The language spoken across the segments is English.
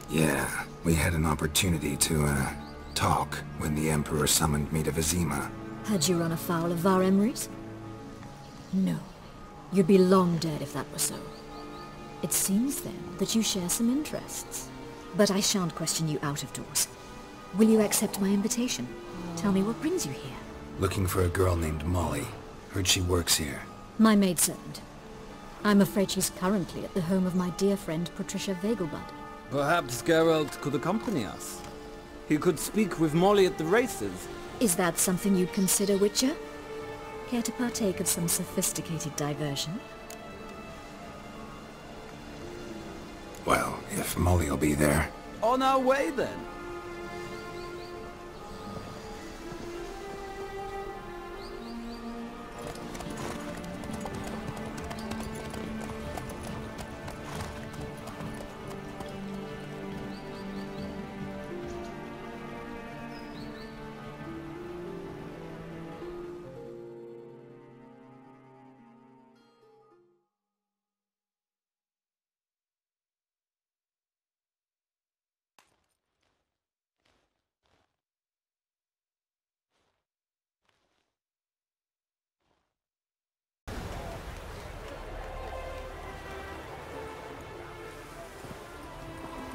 Yeah, we had an opportunity to, talk when the Emperor summoned me to Vizima. Had you run afoul of Var Emrys? No. You'd be long dead if that were so. It seems, then, that you share some interests. But I shan't question you out of doors. Will you accept my invitation? Tell me what brings you here. Looking for a girl named Molly. Heard she works here. My maidservant. I'm afraid she's currently at the home of my dear friend Patricia Vegelbud. Perhaps Geralt could accompany us. He could speak with Molly at the races. Is that something you'd consider, Witcher? Care to partake of some sophisticated diversion? Well, if Molly'll be there. On our way, then.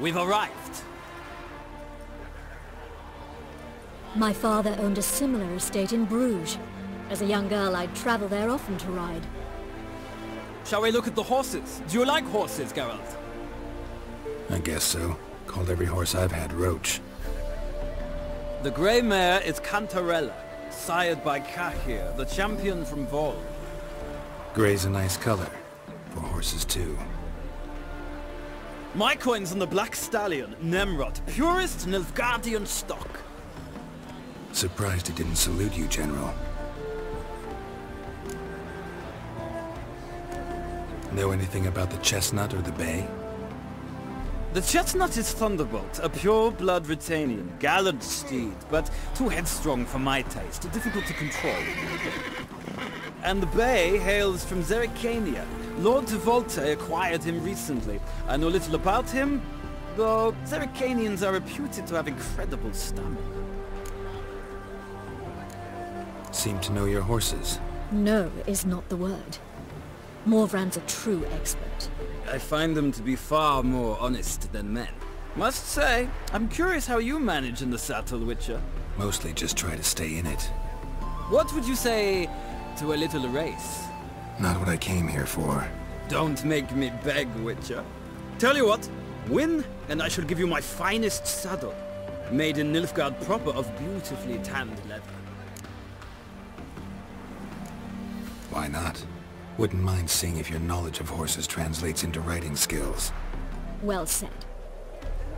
We've arrived. My father owned a similar estate in Bruges. As a young girl, I'd travel there often to ride. Shall we look at the horses? Do you like horses, Geralt? I guess so. Called every horse I've had Roach. The grey mare is Cantarella, sired by Kahir, the champion from Vol. Grey's a nice color. For horses, too. My coin's on the Black Stallion, Nemrod, purest Nilfgaardian stock. Surprised he didn't salute you, General. Know anything about the Chestnut or the Bay? The Chestnut is Thunderbolt, a pure-blood Britannian, gallant steed, but too headstrong for my taste, difficult to control. And the Bay hails from Zerrikania. Lord de Volte acquired him recently. I know little about him, though Zerrikanians are reputed to have incredible stamina. Seem to know your horses. No is not the word. Morvrand's a true expert. I find them to be far more honest than men. Must say, I'm curious how you manage in the saddle, Witcher. Mostly just try to stay in it. What would you say to a little race? Not what I came here for. Don't make me beg, Witcher. Tell you what, win, and I shall give you my finest saddle. Made in Nilfgaard proper of beautifully tanned leather. Why not? Wouldn't mind seeing if your knowledge of horses translates into riding skills. Well said.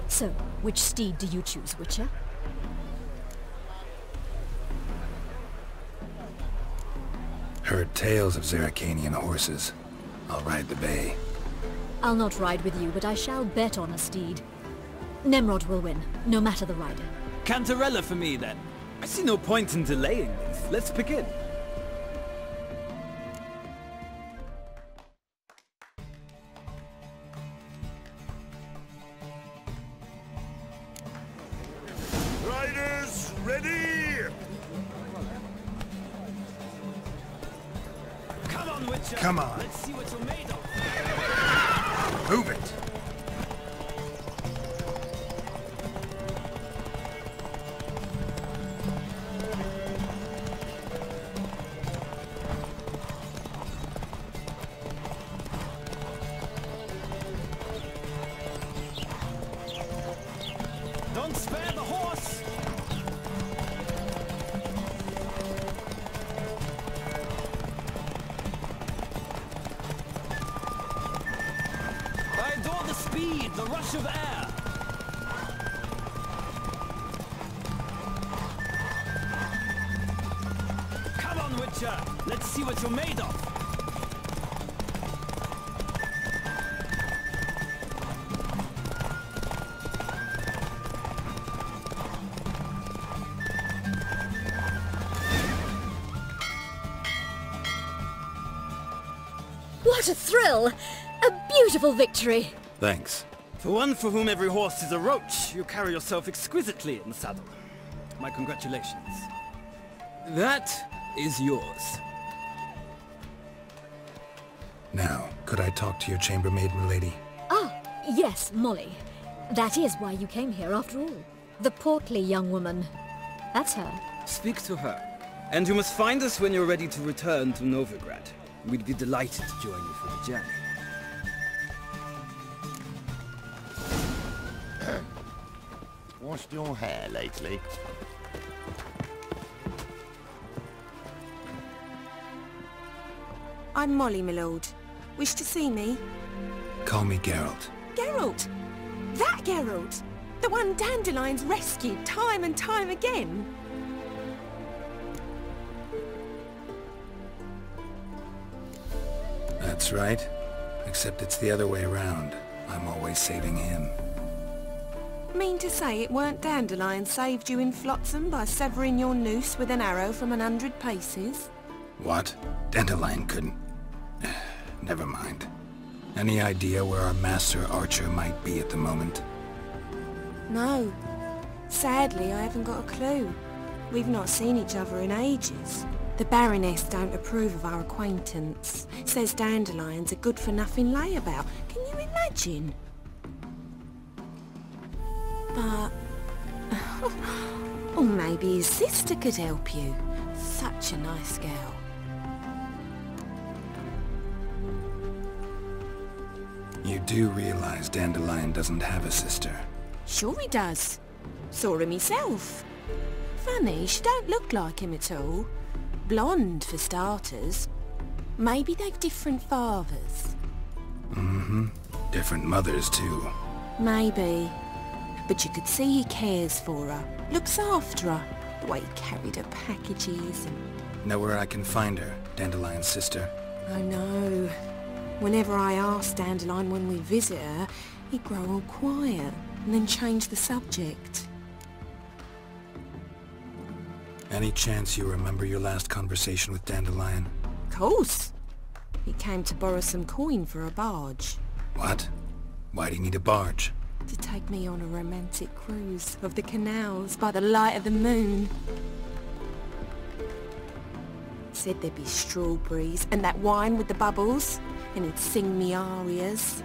So, which steed do you choose, Witcher? Heard tales of Zerrikanian horses. I'll ride the Bay. I'll not ride with you, but I shall bet on a steed. Nemrod will win, no matter the rider. Cantarella for me, then. I see no point in delaying this. Let's begin. Riders, ready! Come on, Witcher! Come on. Let's see what you're made of! Move it! Don't spare the horse! I adore the speed, the rush of air! Come on, Witcher! Let's see what you're made of! What a thrill! A beautiful victory! Thanks. For one for whom every horse is a roach, you carry yourself exquisitely in the saddle. My congratulations. That is yours. Now, could I talk to your chambermaid, milady? Ah, yes, Molly. That is why you came here after all. The portly young woman. That's her. Speak to her. And you must find us when you're ready to return to Novigrad. We'd be delighted to join you for the journey. Washed your hair lately? I'm Molly, my lord. Wish to see me? Call me Geralt. Geralt! That Geralt! The one Dandelion's rescued time and time again! That's right. Except it's the other way around. I'm always saving him. Mean to say it weren't Dandelion saved you in Flotsam by severing your noose with an arrow from 100 paces? What? Dandelion couldn't... Never mind. Any idea where our master archer might be at the moment? No. Sadly, I haven't got a clue. We've not seen each other in ages. The Baroness don't approve of our acquaintance. Says Dandelion's a good-for-nothing layabout. Can you imagine? But... or maybe his sister could help you. Such a nice girl. You do realize Dandelion doesn't have a sister? Sure he does. Saw him myself. Funny, she don't look like him at all. Blonde, for starters. Maybe they've different fathers. Mm-hmm. Different mothers, too. Maybe. But you could see he cares for her. Looks after her. The way he carried her packages and... Know where I can find her, Dandelion's sister? I know. Whenever I ask Dandelion when we visit her, he'd grow all quiet and then change the subject. Any chance you remember your last conversation with Dandelion? Of course. He came to borrow some coin for a barge. What? Why do you need a barge? To take me on a romantic cruise of the canals by the light of the moon. Said there'd be strawberries and that wine with the bubbles, and he'd sing me arias.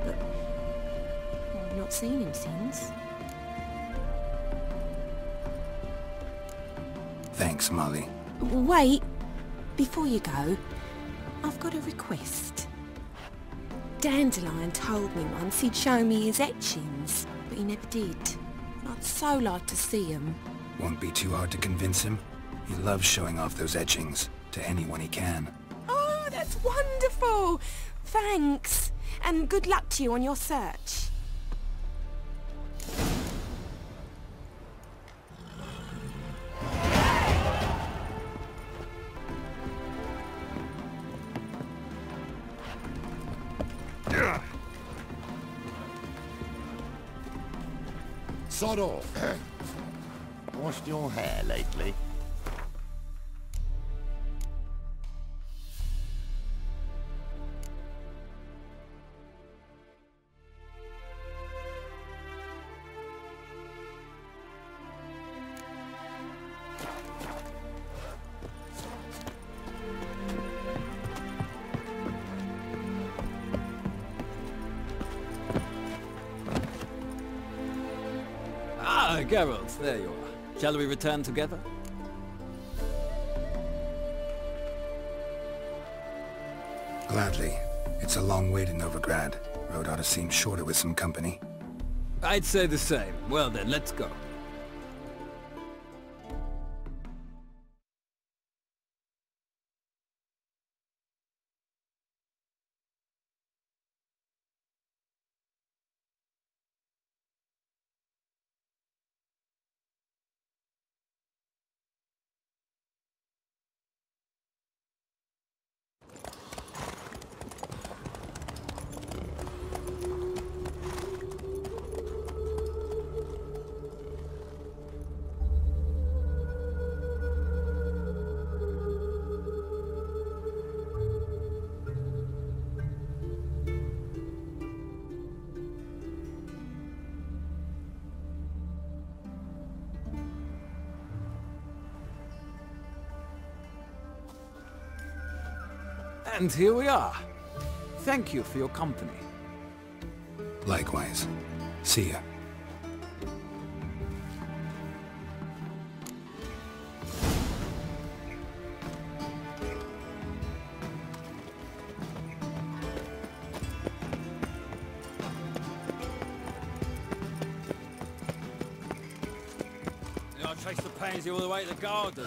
But I've not seen him since. Thanks, Molly. Wait, before you go, I've got a request. Dandelion told me once he'd show me his etchings, but he never did. I'd so like to see them. Won't be too hard to convince him. He loves showing off those etchings to anyone he can. Oh, that's wonderful! Thanks, and good luck to you on your search. Sod off. Washed your hair lately? Ah, Geralt, there you are. Shall we return together? Gladly. It's a long way to Novigrad. Road ought to seem shorter with some company. I'd say the same. Well then, let's go. And here we are. Thank you for your company. Likewise. See ya. I traced the pansy all the way to the garden.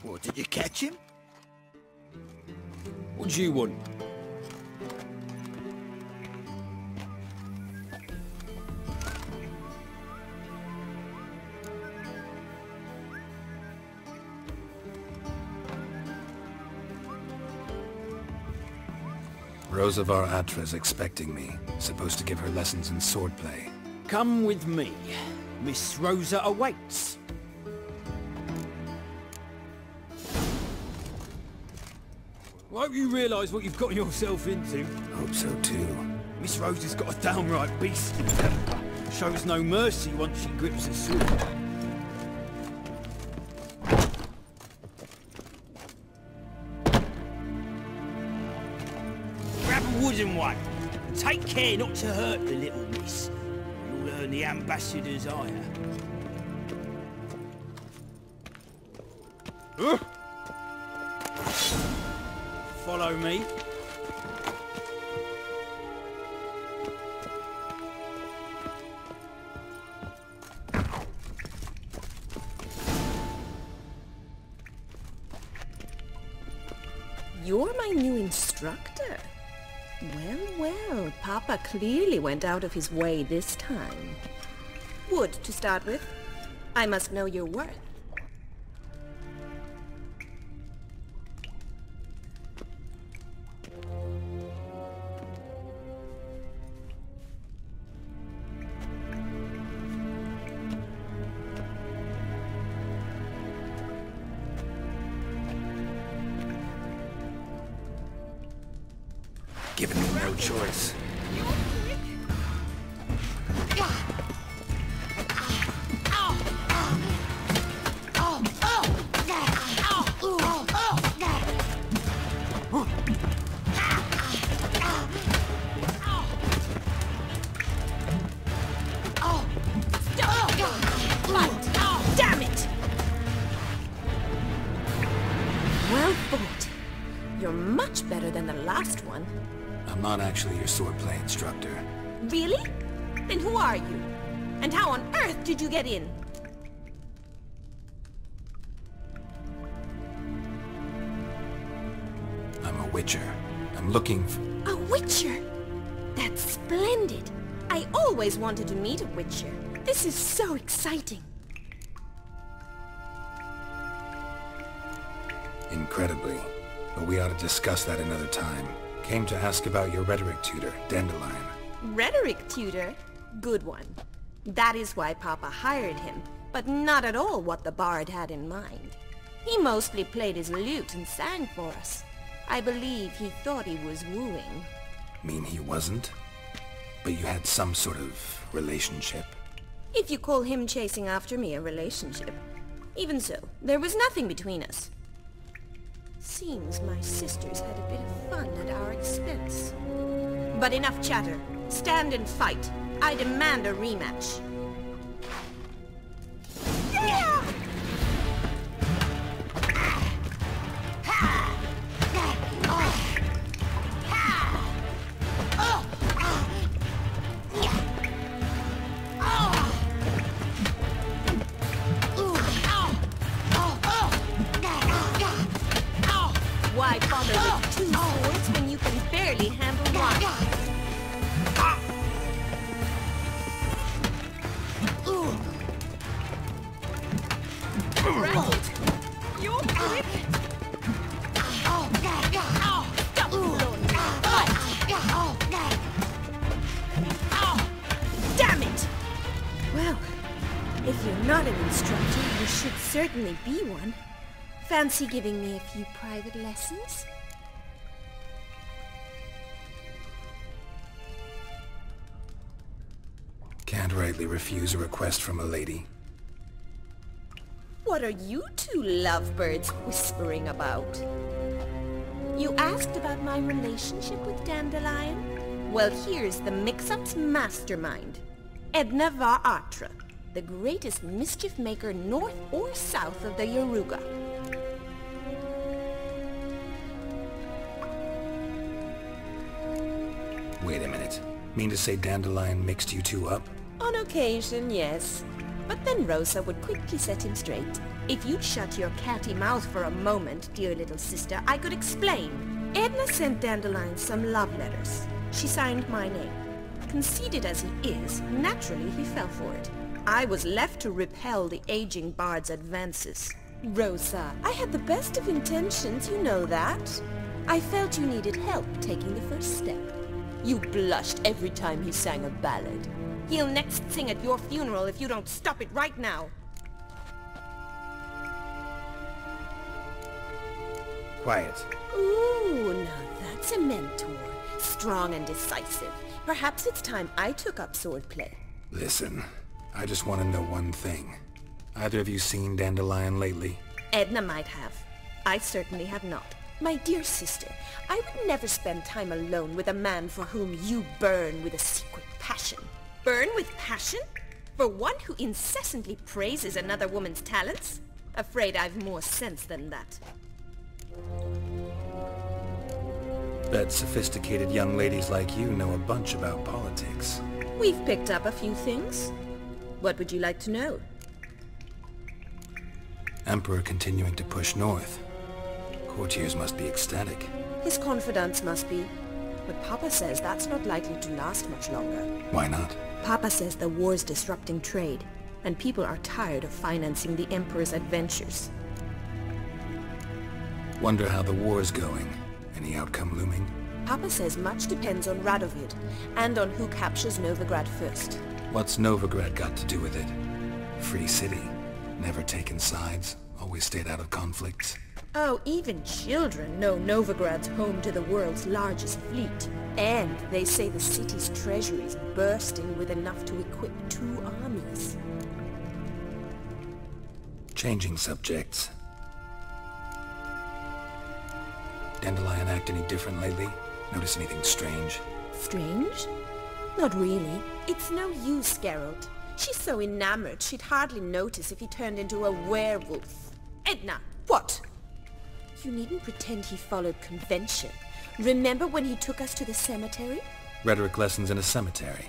What, did you catch him? What do you want? Rose of Aard expecting me. Supposed to give her lessons in swordplay. Come with me. Miss Rosa awaits. I hope you realise what you've gotten yourself into. Hope so too. Miss Rosa's got a downright beastly temper. Shows no mercy once she grips a sword. Grab a wooden one. Take care not to hurt the little miss. You'll earn the ambassador's ire. Follow me. You're my new instructor. Well, well, Papa clearly went out of his way this time. Wood, to start with. I must know your worth. Given me no choice. Damn it! Well fought. You're much better than the last one. I'm not actually your swordplay instructor. Really? Then who are you? And how on earth did you get in? I'm a witcher. I'm looking for... A witcher? That's splendid. I always wanted to meet a witcher. This is so exciting. Incredibly. But we ought to discuss that another time. Came to ask about your rhetoric tutor, Dandelion. Rhetoric tutor? Good one. That is why Papa hired him, but not at all what the bard had in mind. He mostly played his lute and sang for us. I believe he thought he was wooing. Mean he wasn't? But you had some sort of relationship? If you call him chasing after me a relationship. Even so, there was nothing between us. Seems my sisters had a bit of fun at our expense. But enough chatter. Stand and fight. I demand a rematch. Yeah! Why bother with two swords when you can barely handle one? Right. You're quick. Stop blowing me. Damn it! Well, if you're not an instructor, you should certainly be one. Fancy giving me a few private lessons? Can't rightly refuse a request from a lady. What are you two lovebirds whispering about? You asked about my relationship with Dandelion? Well, here's the mix-up's mastermind. Edna var Atra, the greatest mischief maker north or south of the Yaruga. Wait a minute. Mean to say Dandelion mixed you two up? On occasion, yes. But then Rosa would quickly set him straight. If you'd shut your catty mouth for a moment, dear little sister, I could explain. Edna sent Dandelion some love letters. She signed my name. Conceited as he is, naturally he fell for it. I was left to repel the aging bard's advances. Rosa, I had the best of intentions, you know that. I felt you needed help taking the first step. You blushed every time he sang a ballad. He'll next sing at your funeral if you don't stop it right now. Quiet. Ooh, now that's a mentor. Strong and decisive. Perhaps it's time I took up swordplay. Listen, I just want to know one thing. Either of you seen Dandelion lately? Edna might have. I certainly have not. My dear sister, I would never spend time alone with a man for whom you burn with a secret passion. Burn with passion? For one who incessantly praises another woman's talents? Afraid I've more sense than that. Bet sophisticated young ladies like you know a bunch about politics. We've picked up a few things. What would you like to know? Emperor continuing to push north. Courtiers must be ecstatic. His confidants must be. But Papa says that's not likely to last much longer. Why not? Papa says the war's disrupting trade, and people are tired of financing the Emperor's adventures. Wonder how the war's going. Any outcome looming? Papa says much depends on Radovid, and on who captures Novigrad first. What's Novigrad got to do with it? Free city. Never taken sides. Always stayed out of conflicts. Oh, even children know Novigrad's home to the world's largest fleet. And they say the city's treasury is bursting with enough to equip 2 armies. Changing subjects. Dandelion act any different lately? Notice anything strange? Strange? Not really. It's no use, Geralt. She's so enamored she'd hardly notice if he turned into a werewolf. Edna! What? You needn't pretend he followed convention. Remember when he took us to the cemetery? Rhetoric lessons in a cemetery.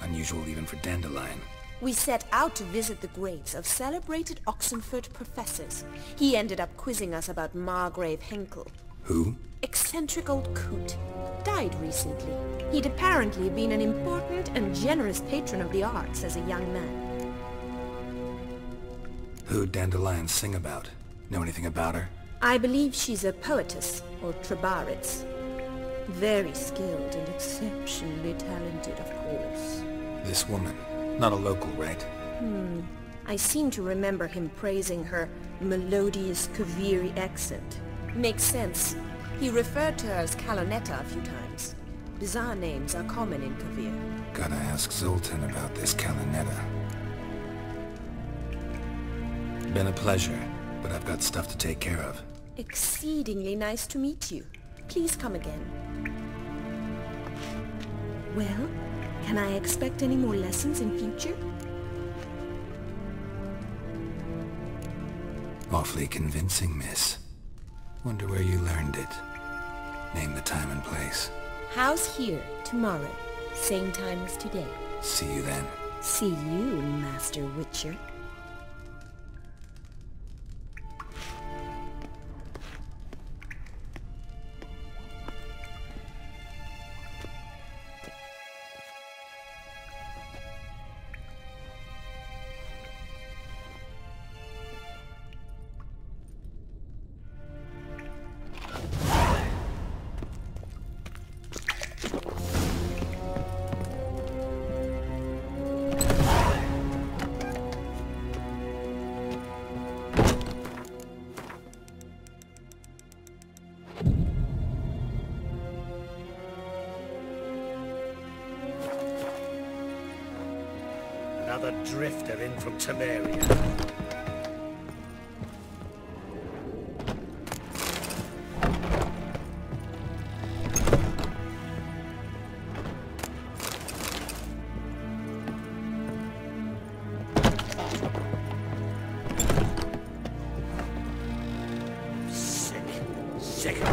Unusual even for Dandelion. We set out to visit the graves of celebrated Oxenford professors. He ended up quizzing us about Margrave Henkel. Who? Eccentric old coot. Died recently. He'd apparently been an important and generous patron of the arts as a young man. Who'd Dandelion sing about? Know anything about her? I believe she's a poetess, or trabaritz. Very skilled and exceptionally talented, of course. This woman. Not a local, right? I seem to remember him praising her melodious Kaviri accent. Makes sense. He referred to her as Kalonetta a few times. Bizarre names are common in Kavir. Gotta ask Zoltan about this Kalonetta. Been a pleasure, but I've got stuff to take care of. Exceedingly nice to meet you. Please come again. Well, can I expect any more lessons in future? Awfully convincing, miss. Wonder where you learned it. Name the time and place. House here, tomorrow. Same time as today. See you then. See you, Master Witcher. Another drifter in from Temeria. second.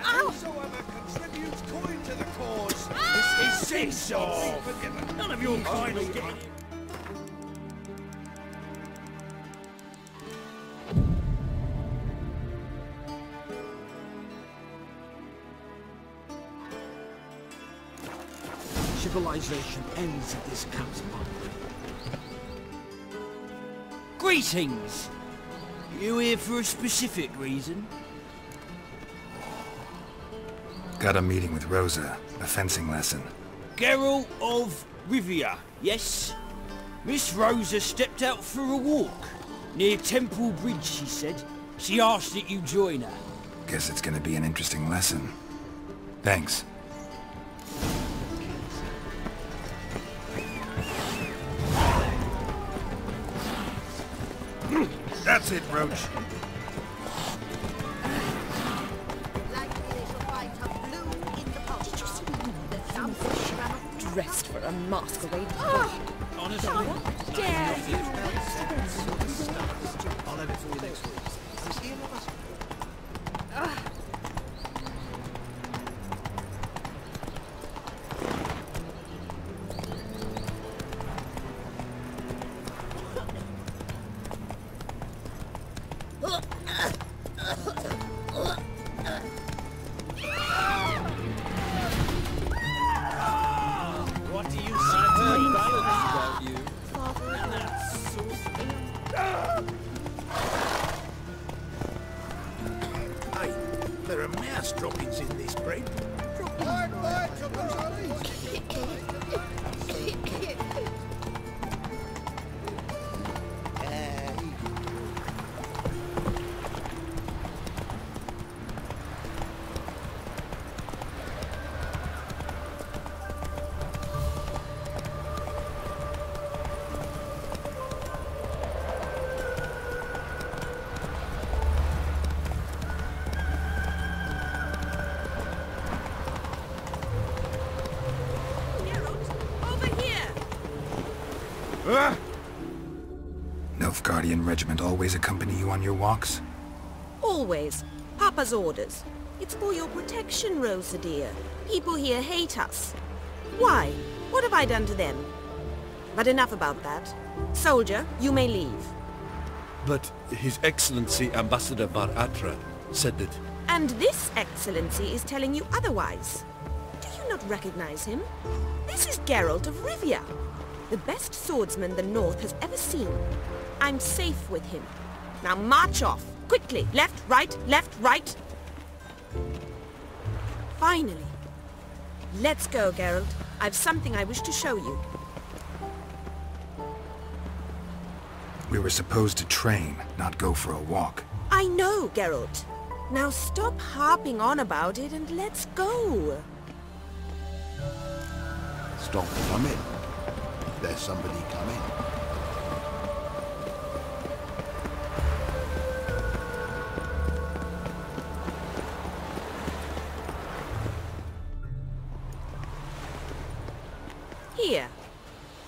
Whosoever contributes coin to the cause, this is seesaw. None of your kind will get it. Civilization ends at this campsite. Greetings! You here for a specific reason? Got a meeting with Rosa, a fencing lesson. Geralt of Rivia, yes? Miss Rosa stepped out for a walk. Near Temple Bridge, she said. She asked that you join her. Guess it's gonna be an interesting lesson. Thanks. That's it, Roach. Did you see the dressed for a masquerade? Honestly, How dare you! I'll have it for you next week. What do you say? About you. Hey, there are mouse droppings in this bread. Nilfgaardian regiment always accompany you on your walks? Always. Papa's orders. It's for your protection, Rosa dear. People here hate us. Why? What have I done to them? But enough about that. Soldier, you may leave. But His Excellency Ambassador Var Atra said that... And this excellency is telling you otherwise. Do you not recognize him? This is Geralt of Rivia, the best swordsman the North has ever seen. I'm safe with him. Now march off, quickly, left, right. Finally. Let's go, Geralt. I've something I wish to show you. We were supposed to train, not go for a walk. I know, Geralt. Now stop harping on about it and let's go. Stop coming. There's somebody coming. Here.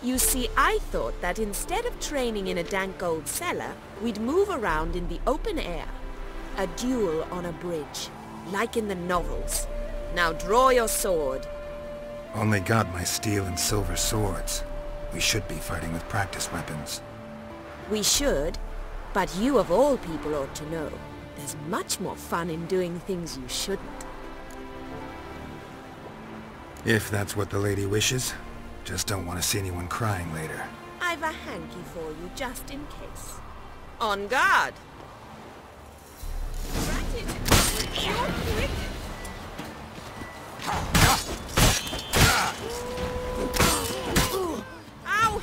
You see, I thought that instead of training in a dank old cellar, we'd move around in the open air. A duel on a bridge, like in the novels. Now draw your sword. Only got my steel and silver swords. We should be fighting with practice weapons. We should, but you of all people ought to know. There's much more fun in doing things you shouldn't. If that's what the lady wishes. Just don't want to see anyone crying later. I've a hanky for you, just in case. On guard! Ow!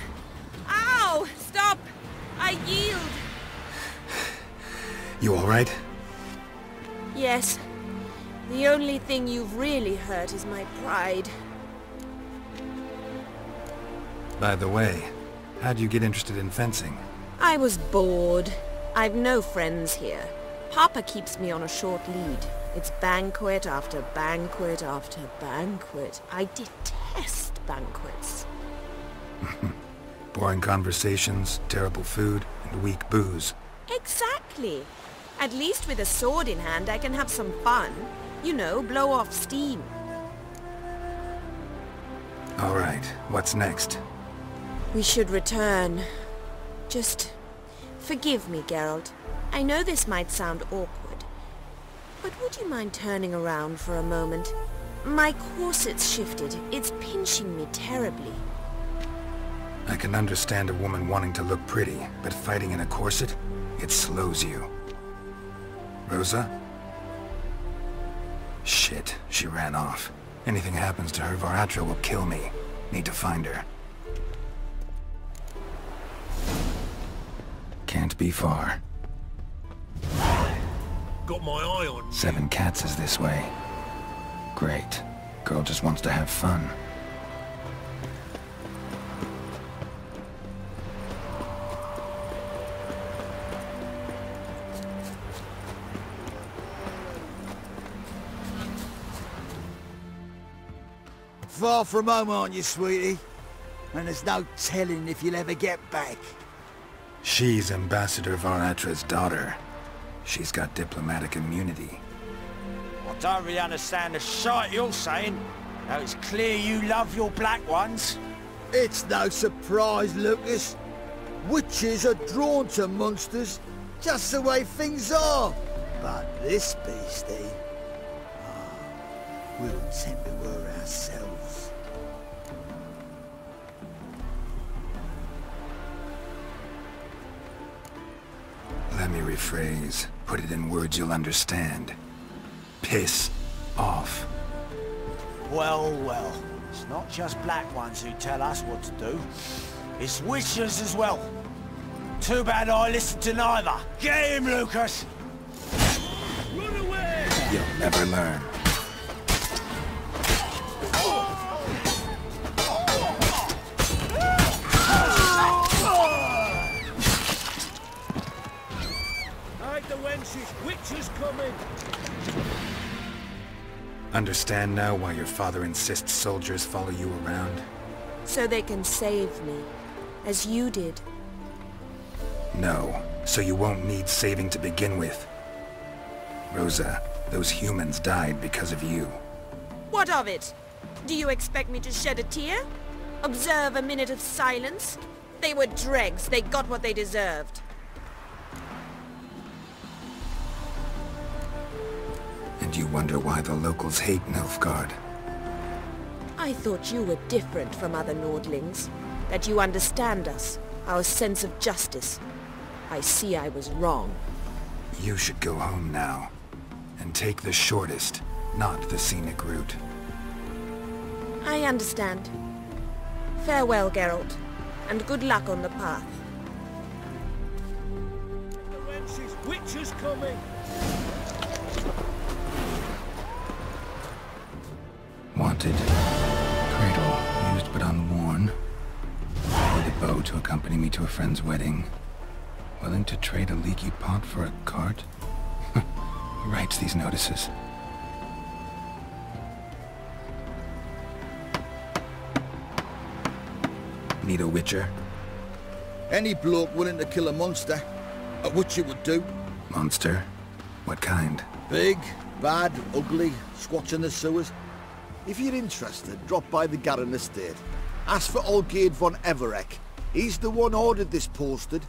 Ow! Stop! I yield! You alright? Yes. The only thing you've really hurt is my pride. By the way, how'd you get interested in fencing? I was bored. I've no friends here. Papa keeps me on a short lead. It's banquet after banquet after banquet. I detest banquets. Boring conversations, terrible food, and weak booze. Exactly. At least with a sword in hand I can have some fun. You know, blow off steam. All right, what's next? We should return. Just forgive me, Geralt. I know this might sound awkward, but would you mind turning around for a moment? My corset's shifted. It's pinching me terribly. I can understand a woman wanting to look pretty, but fighting in a corset, it slows you. Rosa? Shit, she ran off. Anything happens to her, Varatra will kill me. Need to find her. Can't be far. Got my eye on you. 7 Cats is this way. Great. Girl just wants to have fun. Far from home, aren't you, sweetie? And there's no telling if you'll ever get back. She's Ambassador Varatra's daughter. She's got diplomatic immunity. I don't really understand the shite you're saying. Now it's clear you love your black ones. It's no surprise, Lucas. Witches are drawn to monsters, just the way things are. But this beastie... we'll tend to her ourselves. Let me rephrase. Put it in words you'll understand. Piss off. Well, well. It's not just black ones who tell us what to do. It's witches as well. Too bad I listened to neither. Get him, Lucas! Run away! You'll never learn. Hide the wenches! Witches coming! Understand now why your father insists soldiers follow you around? So they can save me, as you did. No, so you won't need saving to begin with. Rosa, those humans died because of you. What of it? Do you expect me to shed a tear? Observe a minute of silence? They were dregs. They got what they deserved. And you wonder why the locals hate Nilfgaard. I thought you were different from other Nordlings. That you understand us, our sense of justice. I see I was wrong. You should go home now. And take the shortest, not the scenic route. I understand. Farewell, Geralt, and good luck on the path. The wenches! Witches coming! Wanted. Cradle, used but unworn. Need a bow to accompany me to a friend's wedding. Willing to trade a leaky pot for a cart? Who writes these notices? Need a witcher? Any bloke willing to kill a monster, a witcher would do. Monster? What kind? Big, bad, ugly, squats in the sewers. If you're interested, drop by the Garen estate. Ask for Olgierd von Everek. He's the one ordered this posted.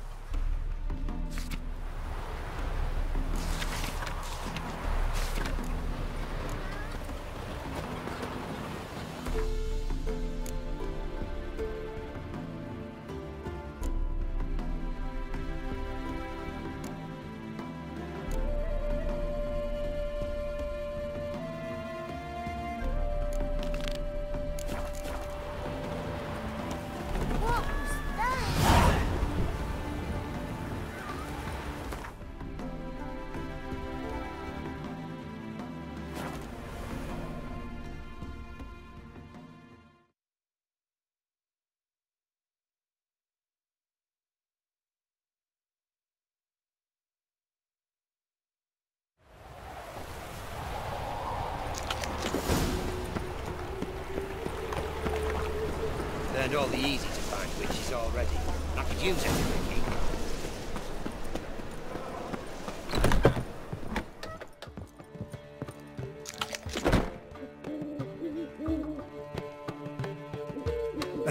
Learned all the easy to find witches already. I could use it, Igni.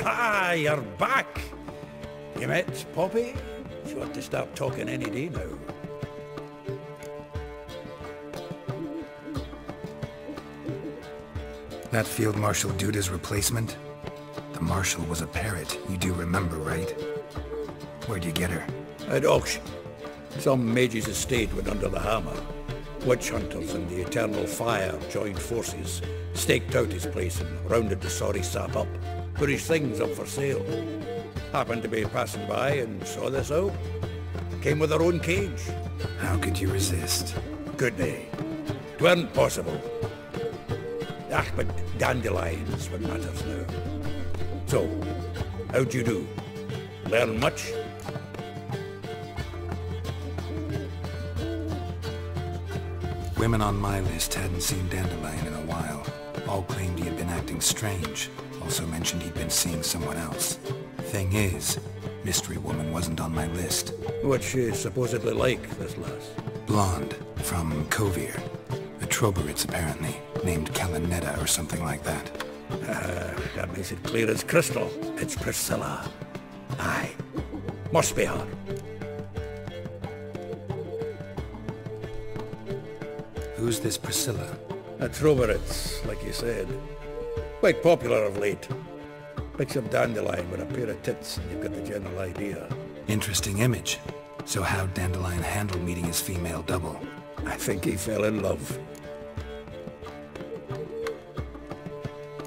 Ah, you're back! You met Poppy? She ought to start talking any day now. That Field Marshal Duda's replacement? The Marshal was a parrot, you do remember, right? Where'd you get her? At auction. Some mage's estate went under the hammer. Witch hunters and the Eternal Fire joined forces, staked out his place and rounded the sorry sap up. Put his things up for sale. Happened to be passing by and saw this out. Came with her own cage. How could you resist? Could they? 'Tweren't possible. Ah, but Dandelion's what matters now. So, how'd you do? Learn much? Women on my list hadn't seen Dandelion in a while. All claimed he had been acting strange. Also mentioned he'd been seeing someone else. Thing is, Mystery Woman wasn't on my list. What's she supposedly like, this lass? Blonde, from Kovir. A Troberitz, apparently, named Kalanetta or something like that. That makes it clear as crystal. It's Priscilla. Aye. Must be her. Who's this Priscilla? A Troberitz, like you said. Quite popular of late. Picks up Dandelion with a pair of tits and you've got the general idea. Interesting image. So how'd Dandelion handle meeting his female double? I think he fell in love.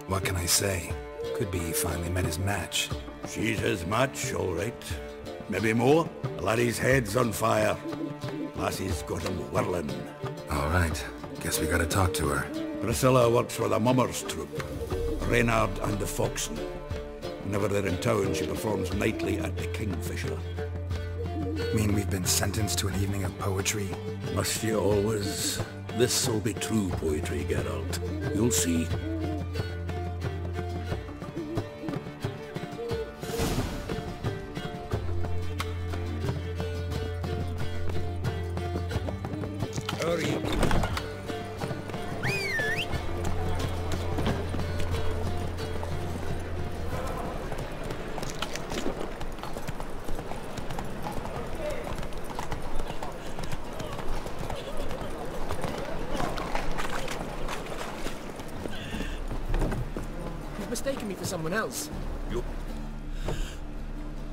What can I say? Could be he finally met his match. She's his match, all right. Maybe more. The laddie's head's on fire. Lassie's got him whirling. All right. Guess we gotta talk to her. Priscilla works for the Mummers troupe. Reynard and the Foxen. Whenever they're in town, she performs nightly at the Kingfisher. Mean we've been sentenced to an evening of poetry? Must you always? This'll be true poetry, Geralt. You'll see. How are you? You've mistaken me for someone else.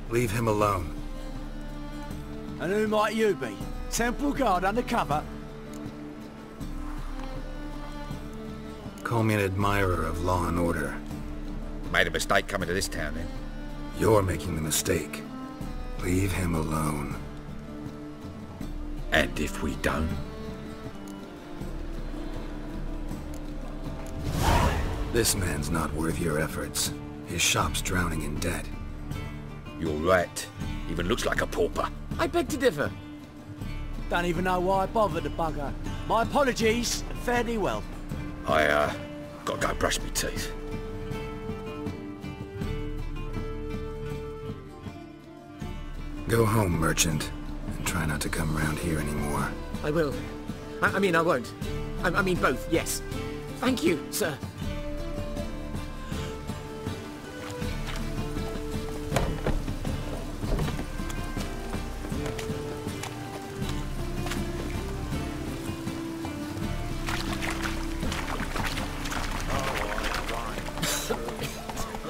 Leave him alone. And who might you be? Temple Guard undercover? Call me an admirer of law and order. Made a mistake coming to this town, then. You're making the mistake. Leave him alone. And if we don't? This man's not worth your efforts. His shop's drowning in debt. You're right. Even looks like a pauper. I beg to differ. Don't even know why I bothered the bugger. My apologies. Fare thee well. I, gotta go brush my teeth. Go home, merchant, and try not to come round here anymore. I will. I mean, I won't. I mean both, yes. Thank you, sir.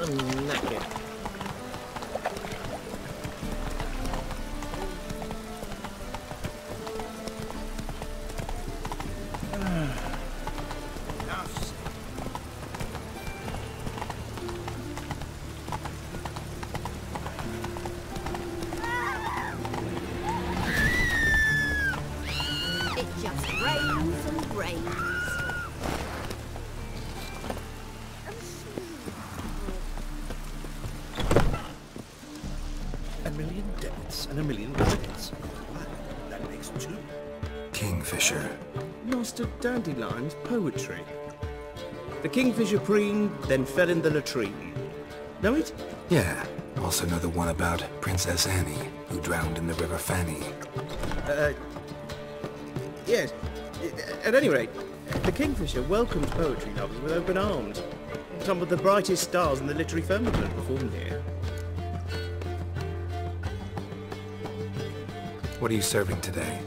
I'm knackered. It just rains and rains. A million debits and a million credits. That makes two. Kingfisher. Master Dandelion's poetry. The kingfisher preened, then fell in the latrine. Know it? Yeah. Also know the one about Princess Annie, who drowned in the River Fanny. Yes. At any rate, the Kingfisher welcomed poetry lovers with open arms. Some of the brightest stars in the literary firmament performed here. What are you serving today?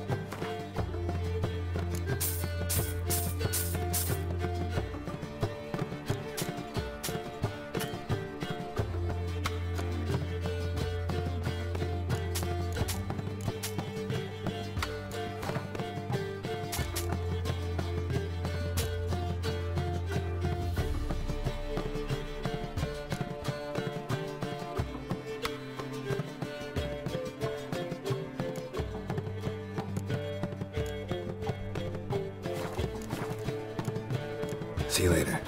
See you later.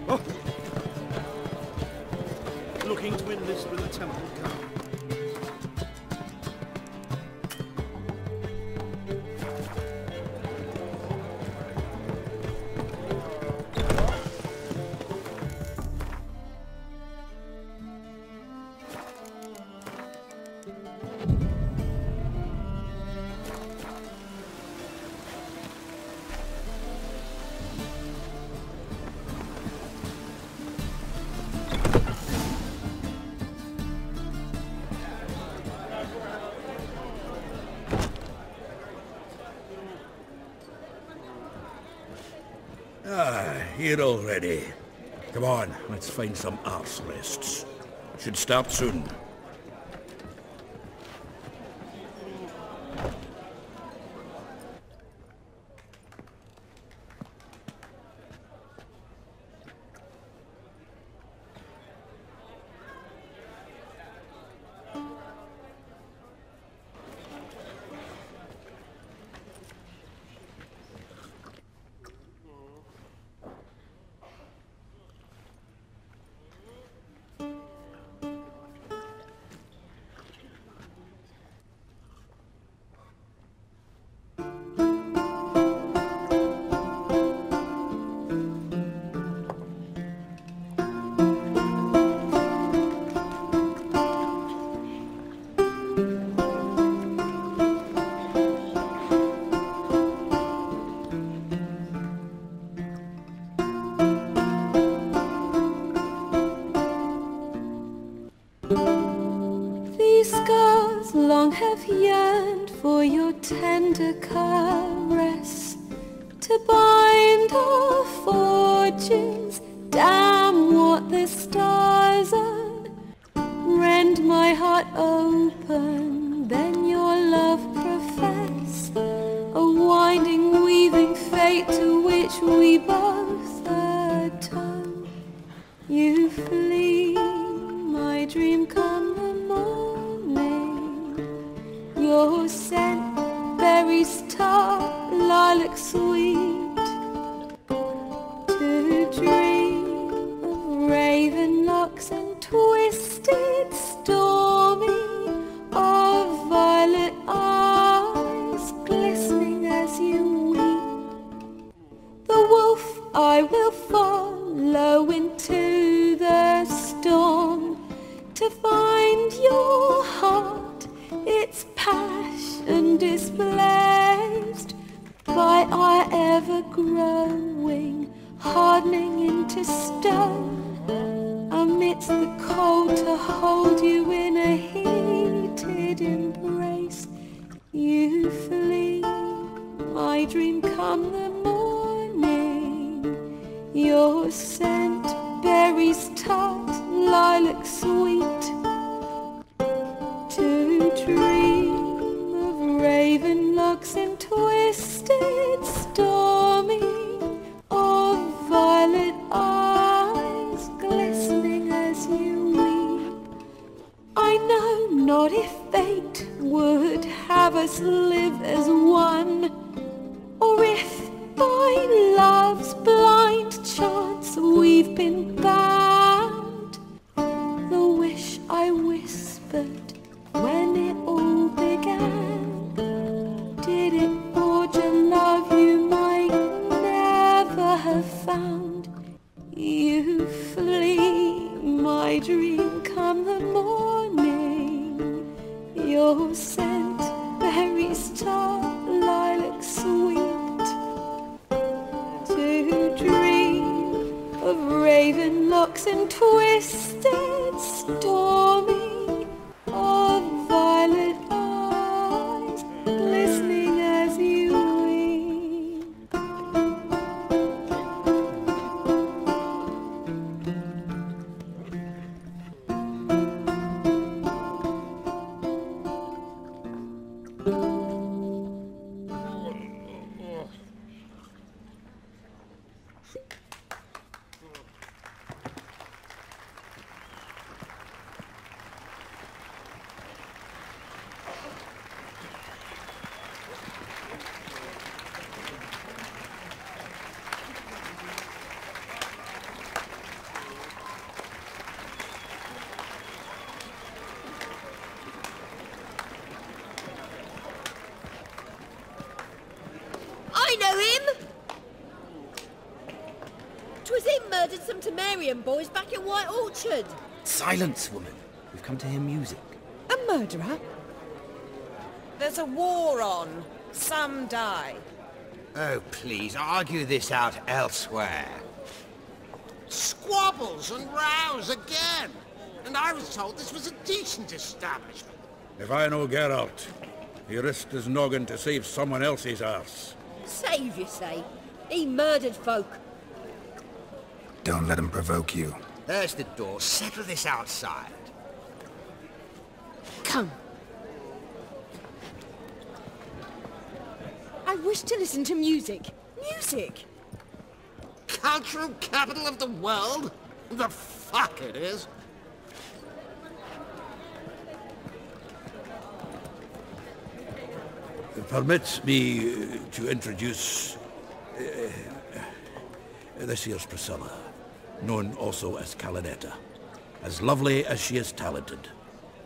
Oh. Looking to enlist with a temple guard. Here already. Come on, let's find some arse rests. Should start soon. Have yearned for your tender caress, to bind our fortunes. Damn what the stars are. Rend my heart open, then your love profess, a winding weaving fate to which we both atone. You flee, my dream come the morning. Your scent, berries tart, lilac sweet, to dream of raven locks and twisted stormy, of violet eyes glistening as you weep. The wolf I will follow into the storm, to find your heart, its passion displaced by our ever-growing, hardening into stone, amidst the cold to hold you in a heated embrace. You flee, my dream come the morning, your scent, berries tart, lilac sweet, to dream of raven locks and twisted stormy, of violet eyes glistening as you weep. I know not if fate would have us live as one, or if by love's blind chance we've been bound. The wish I whispered when it all began, did it forge a love you might never have found? You flee, I dream come the morning, your scent, berry star, lilac sweet, to dream of raven locks and twisted stormy, of violet eyes glistening as you weep. I know him! 'Twas him murdered some Temerian boys back at White Orchard. Silence, woman. We've come to hear music. A murderer? There's a war on. Some die. Oh, please, argue this out elsewhere. Squabbles and rows again! And I was told this was a decent establishment. If I know Geralt, he risked his noggin to save someone else's arse. Save, you say? He murdered folk. Don't let him provoke you. There's the door. Settle this outside. Come. I wish to listen to music. Music! Cultural capital of the world? The fuck it is. Permit me to introduce this here's Priscilla, known also as Calinetta, as lovely as she is talented.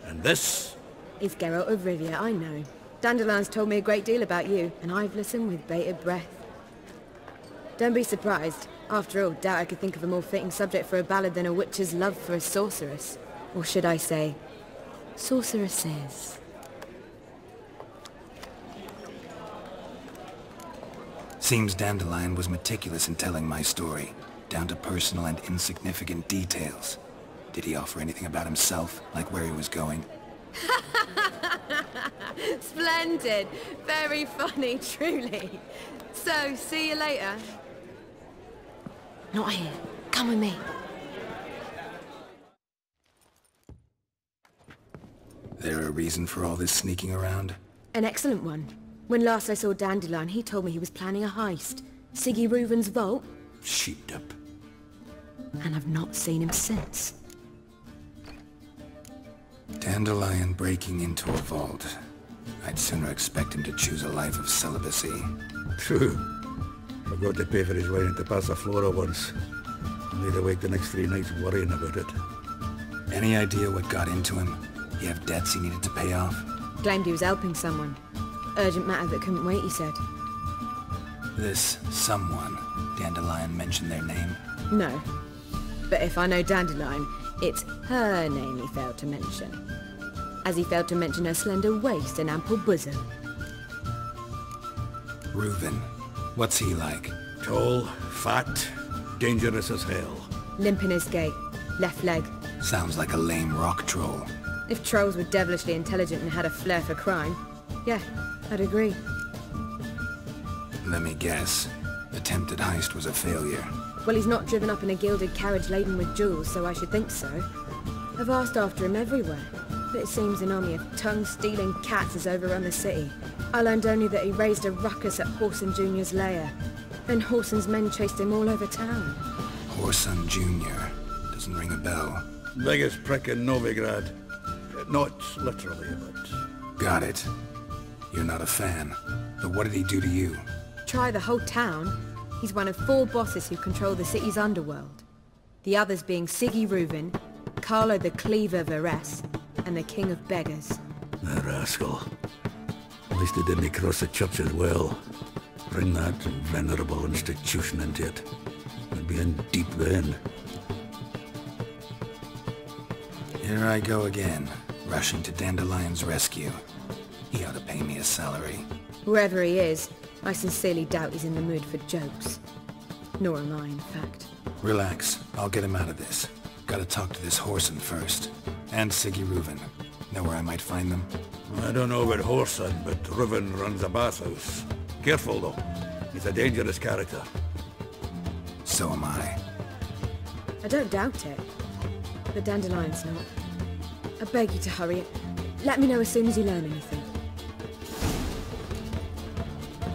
And this is Geralt of Rivia, I know. Dandelion's told me a great deal about you, and I've listened with bated breath. Don't be surprised. After all, doubt I could think of a more fitting subject for a ballad than a witch's love for a sorceress. Or should I say, sorceresses. Seems Dandelion was meticulous in telling my story, down to personal and insignificant details. Did he offer anything about himself, like where he was going? Splendid. Very funny, truly. So, see you later. Not here. Come with me. There a reason for all this sneaking around? An excellent one. When last I saw Dandelion, he told me he was planning a heist. Siggy Reuven's vault. sheeped up. And I've not seen him since. Dandelion breaking into a vault. I'd sooner expect him to choose a life of celibacy. True. Forgot to pay for his wine at the Passaflora once. Laid awake the next 3 nights worrying about it. Any idea what got into him? He have debts he needed to pay off? Claimed he was helping someone. Urgent matter that couldn't wait, he said. This someone, Dandelion mentioned their name? No. But if I know Dandelion, it's her name he failed to mention. As he failed to mention her slender waist and ample bosom. Reuven. What's he like? Tall, fat, dangerous as hell. Limp in his gait. Left leg. Sounds like a lame rock troll. If trolls were devilishly intelligent and had a flair for crime, yeah, I'd agree. Let me guess. Attempted heist was a failure. Well, he's not driven up in a gilded carriage laden with jewels, so I should think so. I've asked after him everywhere, but it seems an army of tongue-stealing cats has overrun the city. I learned only that he raised a ruckus at Whoreson Jr.'s lair. Then Whoreson's men chased him all over town. Whoreson Jr. Doesn't ring a bell. Biggest prick in Novigrad. Not literally, but... Got it. You're not a fan. But what did he do to you? Try the whole town. He's one of 4 bosses who control the city's underworld. The others being Siggy Reuven, Carlo the Cleaver Varese, and the King of Beggars. The rascal. At least he didn't cross the church as well. Bring that venerable institution into it. We'd be in deep then. Here I go again, rushing to Dandelion's rescue. He ought to pay me a salary. Wherever he is, I sincerely doubt he's in the mood for jokes. Nor am I, in fact. Relax. I'll get him out of this. Gotta talk to this Whoreson first. And Siggy Reuven. Know where I might find them? I don't know about Whoreson, but Reuven runs a bathhouse. Careful, though. He's a dangerous character. So am I. I don't doubt it. But Dandelion's not. I beg you to hurry it. Let me know as soon as you learn anything.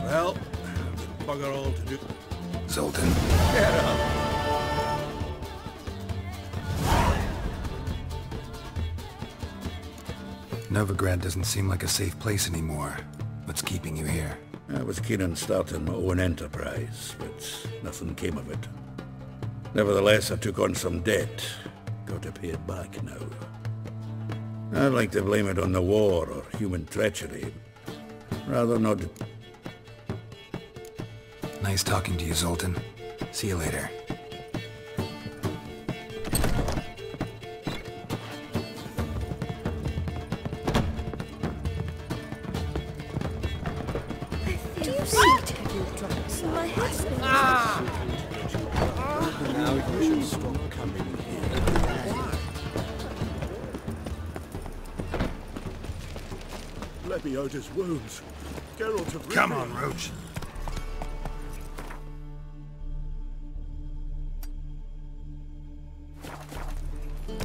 Well, bugger all to do. Zoltan. Get up! Novigrad doesn't seem like a safe place anymore. What's keeping you here? I was keen on starting my own enterprise, but nothing came of it. Nevertheless, I took on some debt. Got to pay it back now. I'd like to blame it on the war or human treachery. Rather not... Nice talking to you, Zoltan. See you later. Do you see my husband? Now you should stop coming here. Lebioda's wounds. Geralt of Rivia. Come on, Roach.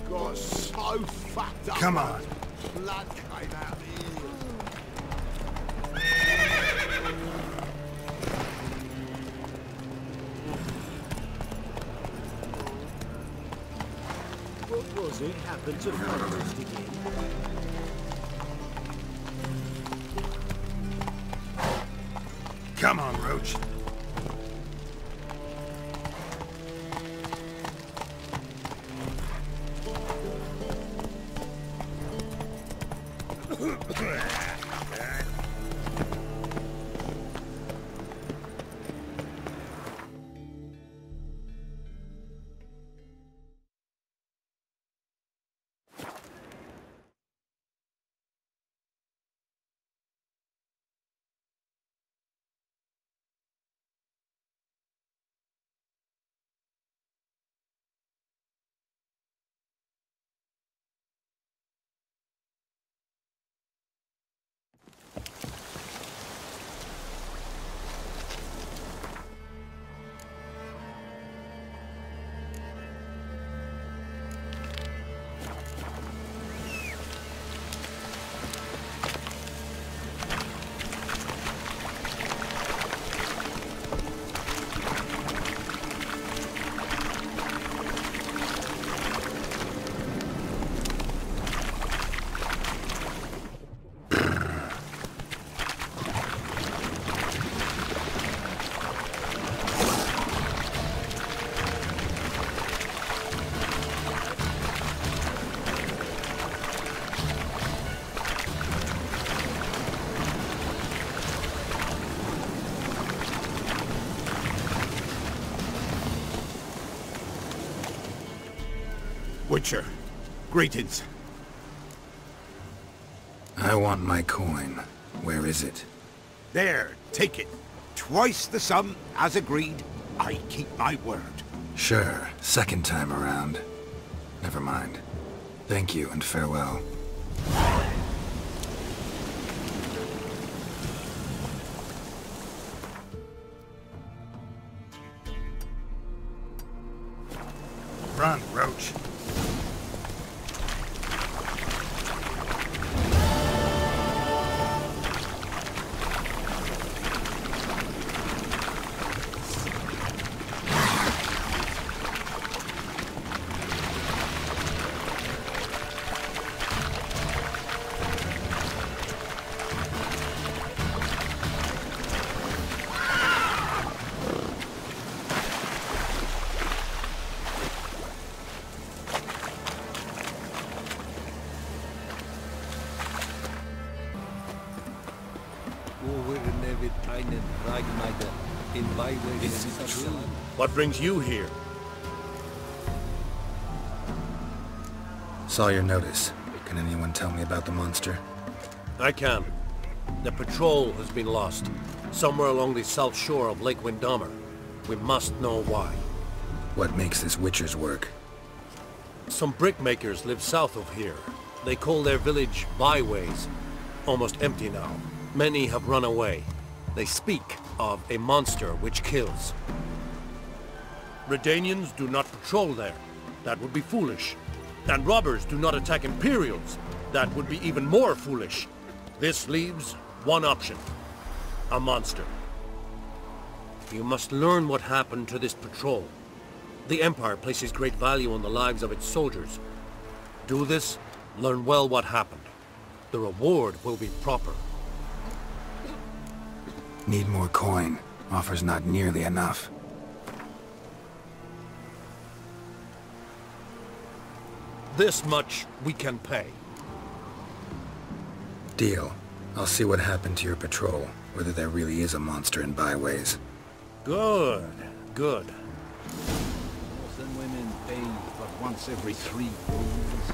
Got so fucked up. Come on. Blood came out of the ear. What was it happened to Forest again? Come on, Roach. Witcher, greetings. I want my coin. Where is it? There, take it. Twice the sum, as agreed. I keep my word. Sure, second time around. Never mind. Thank you and farewell. Run, Roach. Saw your notice. Can anyone tell me about the monster? I can. The patrol has been lost. Somewhere along the south shore of Lake Windammer. We must know why. What makes this Witcher's work? Some brickmakers live south of here. They call their village byways. Almost empty now. Many have run away. They speak of a monster which kills. Redanians do not patrol there. That would be foolish. And robbers do not attack Imperials. That would be even more foolish. This leaves one option. A monster. You must learn what happened to this patrol. The Empire places great value on the lives of its soldiers. Do this, learn well what happened. The reward will be proper. Need more coin. Offer's not nearly enough. This much we can pay. Deal. I'll see what happened to your patrol, whether there really is a monster in byways. Good, good. Horse and women bathe but once every 3 moons.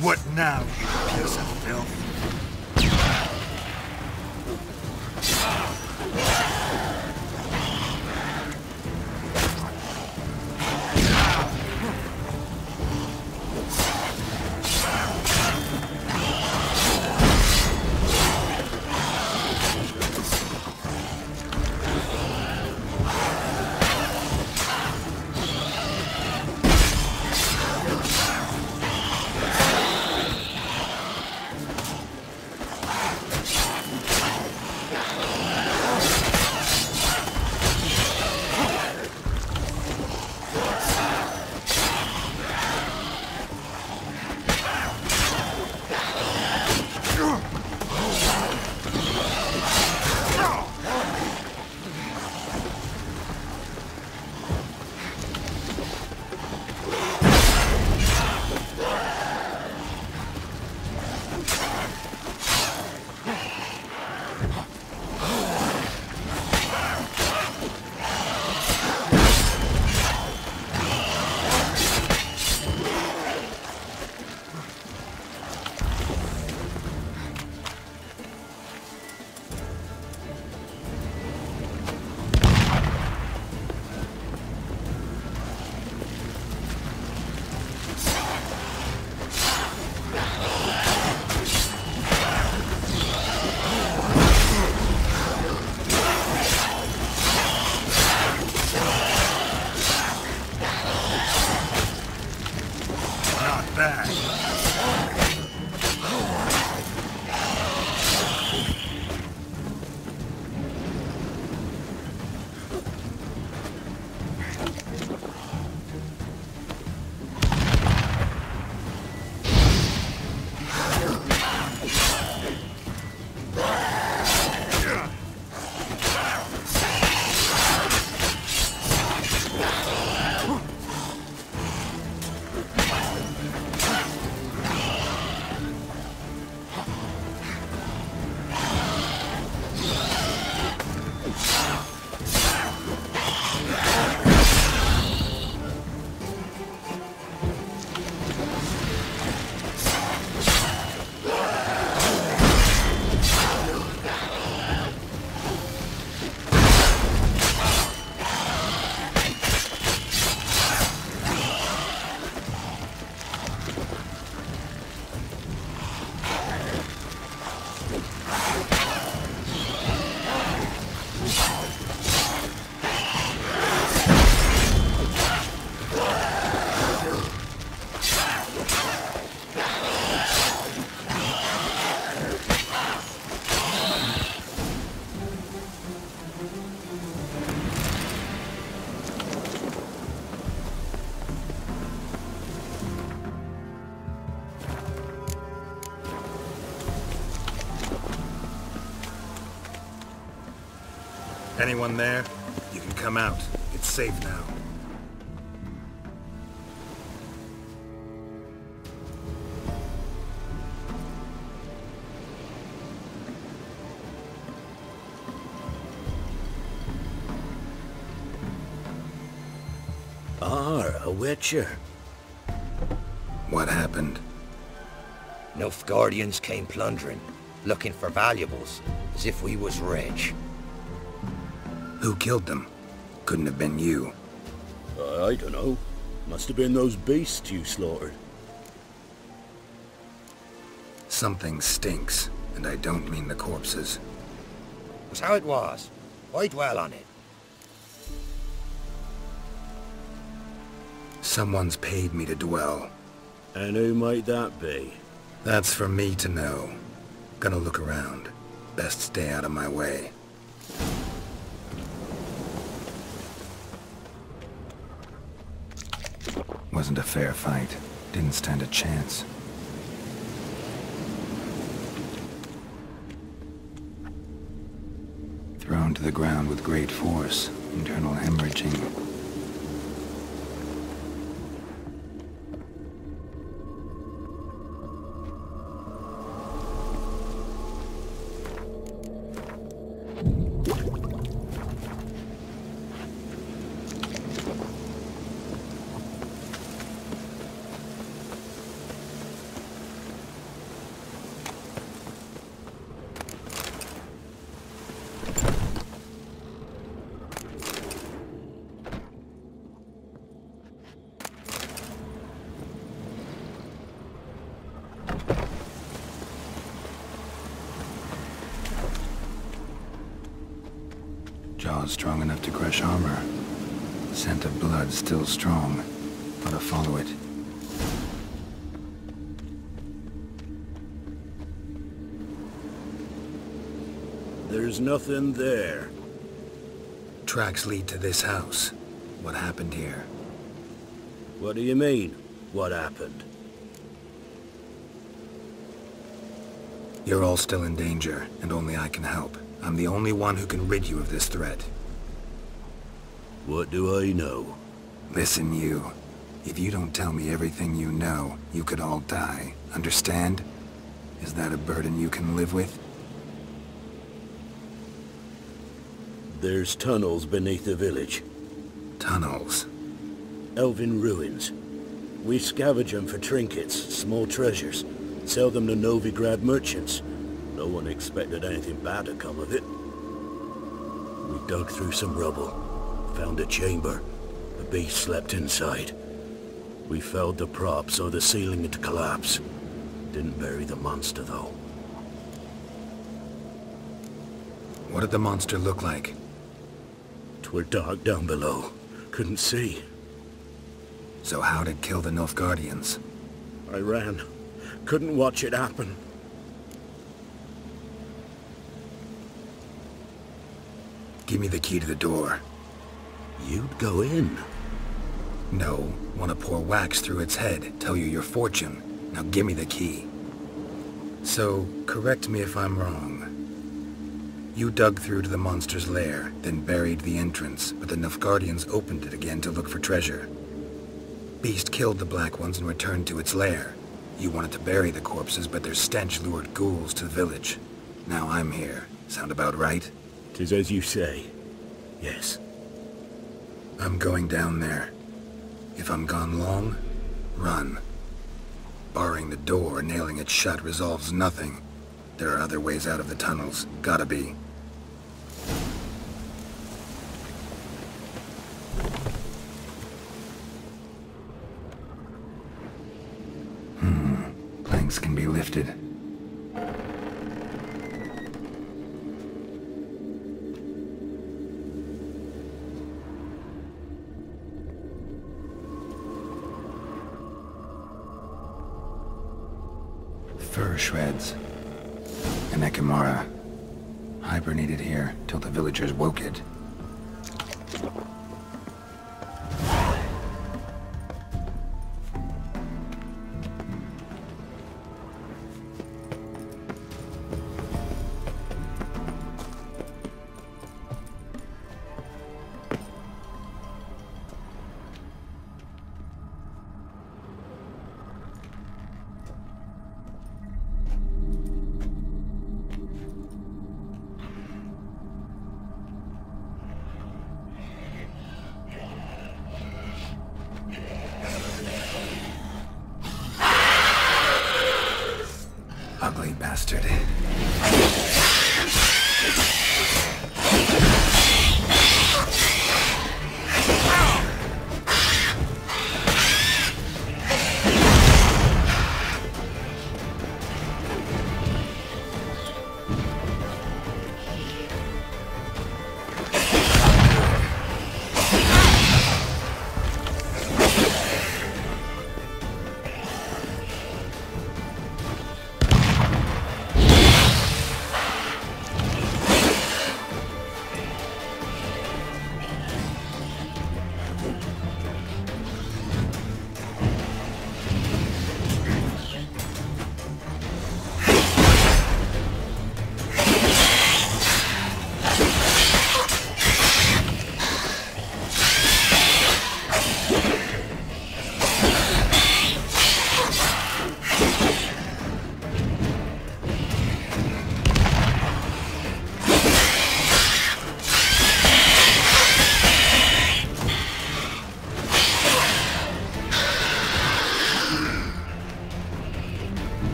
What now, you piece of filth? Anyone there? You can come out. It's safe now. A witcher. What happened? Nilfgaardians came plundering, looking for valuables, as if we was rich. Who killed them? Couldn't have been you. I don't know. Must have been those beasts you slaughtered. Something stinks, and I don't mean the corpses. Was how it was. Why dwell on it? Someone's paid me to dwell. And who might that be? That's for me to know. Gonna look around. Best stay out of my way. Wasn't a fair fight. Didn't stand a chance. Thrown to the ground with great force. Internal hemorrhaging. Jaws strong enough to crush armor. Scent of blood still strong. Ought to follow it. There's nothing there. Tracks lead to this house. What happened here? What do you mean, what happened? You're all still in danger, and only I can help. I'm the only one who can rid you of this threat. What do I know? Listen, you. If you don't tell me everything you know, you could all die. Understand? Is that a burden you can live with? There's tunnels beneath the village. Tunnels? Elven ruins. We scavenge them for trinkets, small treasures. Sell them to Novigrad merchants. No one expected anything bad to come of it. We dug through some rubble. Found a chamber. The beast slept inside. We felled the prop so the ceiling had collapsed. Didn't bury the monster, though. What did the monster look like? 'Twere dark down below. Couldn't see. So how'd it kill the Nilfgaardians? I ran. Couldn't watch it happen. Give me the key to the door. You'd go in? No. Want to pour wax through its head, tell you your fortune. Now give me the key. So, correct me if I'm wrong. You dug through to the monster's lair, then buried the entrance, but the Nilfgaardians opened it again to look for treasure. Beast killed the Black Ones and returned to its lair. You wanted to bury the corpses, but their stench lured ghouls to the village. Now I'm here. Sound about right? 'Tis as you say. Yes. I'm going down there. If I'm gone long, run. Barring the door, nailing it shut resolves nothing. There are other ways out of the tunnels. Gotta be. Planks can be lifted. Fur shreds. An Ekimara. Hibernated here till the villagers woke it.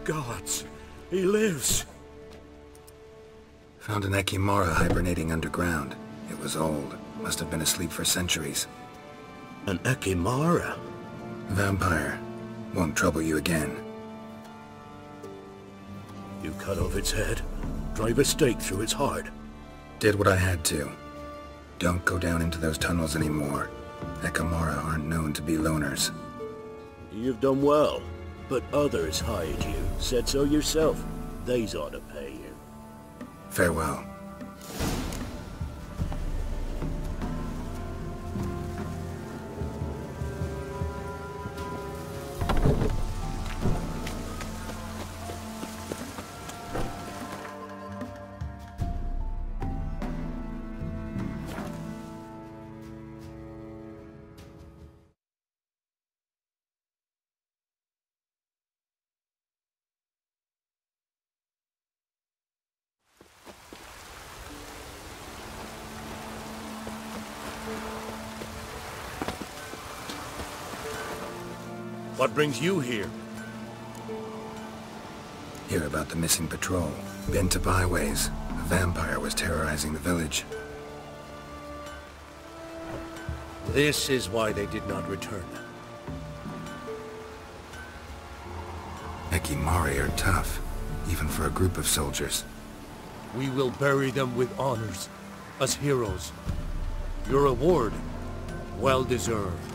Gods, he lives. Found an Ekimara hibernating underground. It was old. Must have been asleep for centuries. An Ekimara? Vampire. Won't trouble you again. You cut off its head, drive a stake through its heart. Did what I had to. Don't go down into those tunnels anymore. Ekimara aren't known to be loners. You've done well, but others hired you. Said so yourself. They's ought to pay you. Farewell. What brings you here? Hear about the missing patrol. Been to byways. A vampire was terrorizing the village. This is why they did not return. Ekimari are tough, even for a group of soldiers. We will bury them with honors, as heroes. Your reward, well deserved.